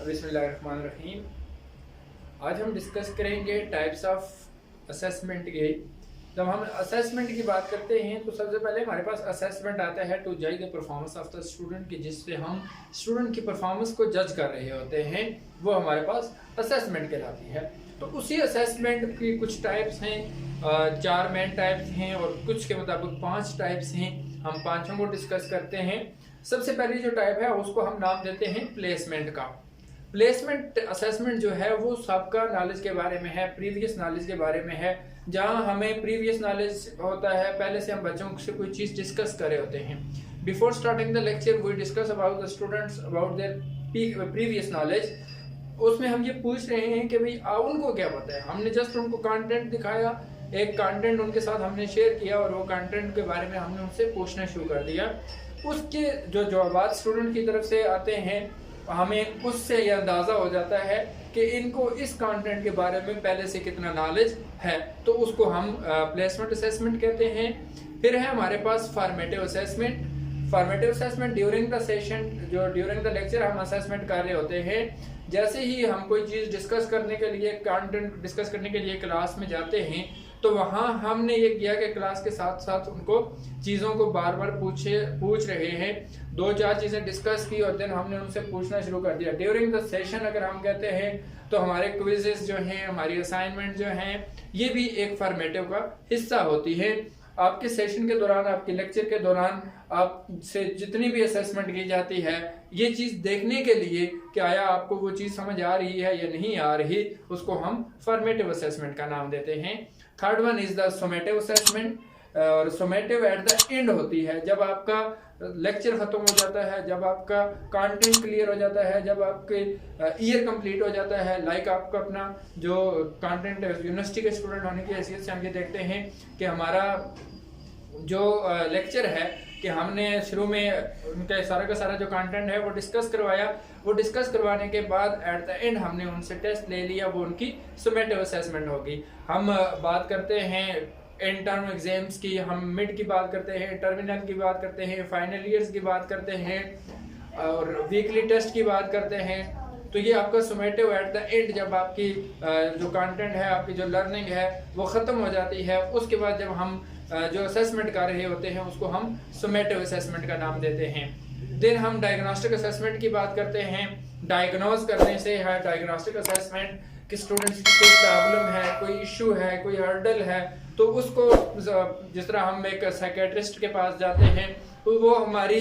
बिस्मिल्लाहिर्रहमानिर्रहीम। आज हम डिस्कस करेंगे टाइप्स ऑफ असेसमेंट के। जब हम असेसमेंट की बात करते हैं तो सबसे पहले हमारे पास असेसमेंट आता है टू जज the performance of the student, की जिससे हम स्टूडेंट की परफॉर्मेंस को जज कर रहे होते हैं, वो हमारे पास असेसमेंट कहलाती है। तो उसी असेसमेंट की कुछ टाइप्स हैं, 4 मेन टाइप्स हैं और कुछ के मुताबिक 5 टाइप्स हैं। हम पांचों को डिस्कस करते हैं। सबसे पहली जो टाइप है उसको हम नाम देते हैं प्लेसमेंट का। प्लेसमेंट असेसमेंट जो है वो सबका नॉलेज के बारे में है, प्रीवियस नॉलेज के बारे में है। जहां हमें प्रीवियस नॉलेज होता है, पहले से हम बच्चों से कोई चीज डिस्कस कर रहे होते हैं। Before starting the lecture we discuss about the students about their previous knowledge. उसमें हम ये पूछ रहे हैं कि भाई उनको क्या पता है। हमने जस्ट उनको कंटेंट दिखाया, एक कंटेंट उनके साथ हमने शेयर किया और वो कंटेंट के बारे में हमने उनसे पूछना शुरू कर दिया। उसके जो जवाब स्टूडेंट की तरफ से आते हैं, हमें उससे यह अंदाज़ा हो जाता है कि इनको इस कंटेंट के बारे में पहले से कितना नॉलेज है, तो उसको हम प्लेसमेंट असेसमेंट कहते हैं। फिर है हमारे पास formative assessment. Formative assessment during the session, जो ड्यूरिंग द लेक्चर हम असेसमेंट कर रहे होते हैं। जैसे ही हम कोई चीज़ डिस्कस करने के लिए, कंटेंट डिस्कस करने के लिए क्लास में जाते हैं, तो वहाँ हमने ये किया कि क्लास के साथ साथ उनको चीज़ों को बार बार पूछ रहे हैं। 2-4 चीज़ें डिस्कस की और देन हमने उनसे पूछना शुरू कर दिया। ड्यूरिंग द सेशन अगर हम कहते हैं तो हमारे क्विजेस जो हैं, हमारी असाइनमेंट जो हैं, ये भी एक फॉर्मेटिव का हिस्सा होती है। आपके सेशन के दौरान, आपके लेक्चर के दौरान आपसे जितनी भी असेसमेंट की जाती है, ये चीज़ देखने के लिए कि आया आपको वो चीज़ समझ आ रही है या नहीं आ रही, उसको हम फॉर्मेटिव असेसमेंट का नाम देते हैं। Third one is the summative assessment. और सोमेटिव एट द एंड होती है, जब आपका लेक्चर खत्म हो जाता है, जब आपका कंटेंट क्लियर हो जाता है, जब आपके ईयर कंप्लीट हो जाता है। लाइक आपका अपना जो कंटेंट यूनिवर्सिटी के स्टूडेंट होने की हैसियत से हम ये देखते हैं कि हमारा जो लेक्चर है कि हमने शुरू में उनका सारा का सारा जो कंटेंट है वो डिस्कस करवाया। वो डिस्कस करवाने के बाद एट द एंड हमने उनसे टेस्ट ले लिया, वो उनकी सोमेटिव असेसमेंट होगी। हम बात करते हैं इंटर्म एग्जाम्स की, हम मिड की बात करते हैं, टर्मिनल की बात करते हैं, फाइनल ईयर्स की बात करते हैं और वीकली टेस्ट की बात करते हैं। तो ये आपका सोमेटिव एट द एंड, जब आपकी जो कंटेंट है, आपकी जो लर्निंग है वो ख़त्म हो जाती है, उसके बाद जब हम जो असेसमेंट कर रहे होते हैं उसको हम सोमेटिव असेसमेंट का नाम देते हैं। देन हम डायग्नोस्टिक असेसमेंट की बात करते हैं। डायग्नोज करने से है डायग्नोस्टिक असेसमेंट कि स्टूडेंट्स की कोई प्रॉब्लम है, कोई इशू है, कोई हर्डल है, तो उसको जिस तरह हम एक साइकेट्रिस्ट के पास जाते हैं तो वो हमारी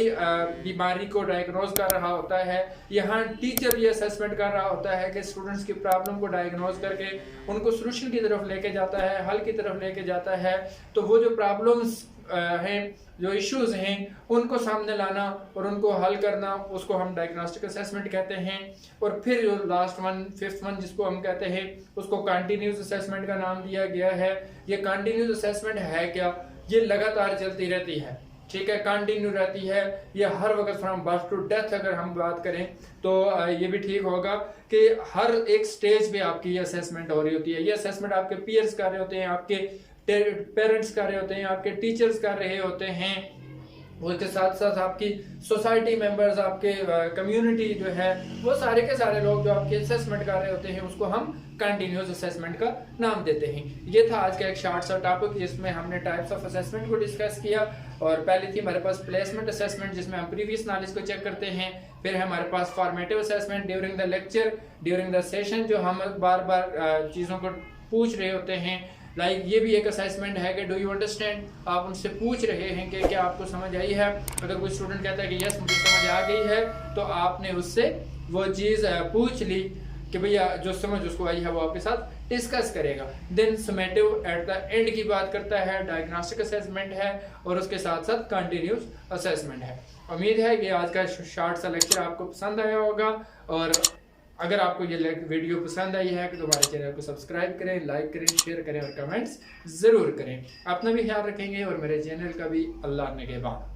बीमारी को डायग्नोज कर रहा होता है, यहाँ टीचर ये असेसमेंट कर रहा होता है कि स्टूडेंट्स की प्रॉब्लम को डायग्नोज करके उनको सोल्यूशन की तरफ लेके जाता है, हल की तरफ लेके जाता है। तो वो जो प्रॉब्लम्स हैं, जो इश्यूज हैं, उनको सामने लाना और उनको हल करना, उसको हम डायग्नोस्टिक असेसमेंट कहते हैं। और फिर जो लास्ट वन, 5th वन जिसको हम कहते हैं, उसको कंटिन्यूस असेसमेंट का नाम दिया गया है। ये कंटिन्यूस असेसमेंट है क्या? ये लगातार चलती रहती है, ठीक है, कंटिन्यू रहती है। ये हर वक्त फ्रॉम बर्थ टू डेथ अगर हम बात करें तो ये भी ठीक होगा कि हर एक स्टेज पे आपकी ये असेसमेंट हो रही होती है। ये असेसमेंट आपके पीयर्स कर रहे होते हैं, आपके पेरेंट्स कर रहे होते हैं, आपके टीचर्स कर रहे होते हैं, उसके साथ साथ आपकी सोसाइटी मेंबर्स, आपके कम्युनिटी जो है, वो सारे के सारे लोग जो आपके असेसमेंट कर रहे होते हैं, उसको हम कंटिन्यूस असेसमेंट का नाम देते हैं। ये था आज का एक शॉर्ट सा टॉपिक जिसमें हमने टाइप्स ऑफ असेसमेंट को डिस्कस किया। और पहले थी हमारे पास प्लेसमेंट असेसमेंट, जिसमें हम प्रीवियस नॉलेज को चेक करते हैं। फिर है हमारे पास formative assessment during the lecture, during the session, जो हम बार बार चीज़ों को पूछ रहे होते हैं। लाइक ये भी एक असेसमेंट है कि डू यू अंडरस्टैंड, आप उनसे पूछ रहे हैं कि क्या आपको समझ आई है। अगर कोई स्टूडेंट कहता है कि यस मुझे समझ आ गई है, तो आपने उससे वो चीज़ पूछ ली कि भैया जो समझ उसको आई है वो आपके साथ डिस्कस करेगा। Then summative at the and की बात करता है, डायग्नोस्टिक असेसमेंट है और उसके साथ साथ कंटिन्यूस असेसमेंट है। उम्मीद है कि आज का शॉर्ट सा लेक्चर आपको पसंद आया होगा। और अगर आपको ये वीडियो पसंद आई है तो हमारे चैनल को सब्सक्राइब करें, लाइक करें, शेयर करें और कमेंट्स ज़रूर करें। अपना भी ख्याल रखेंगे और मेरे चैनल का भी। अल्लाह ने के बाद।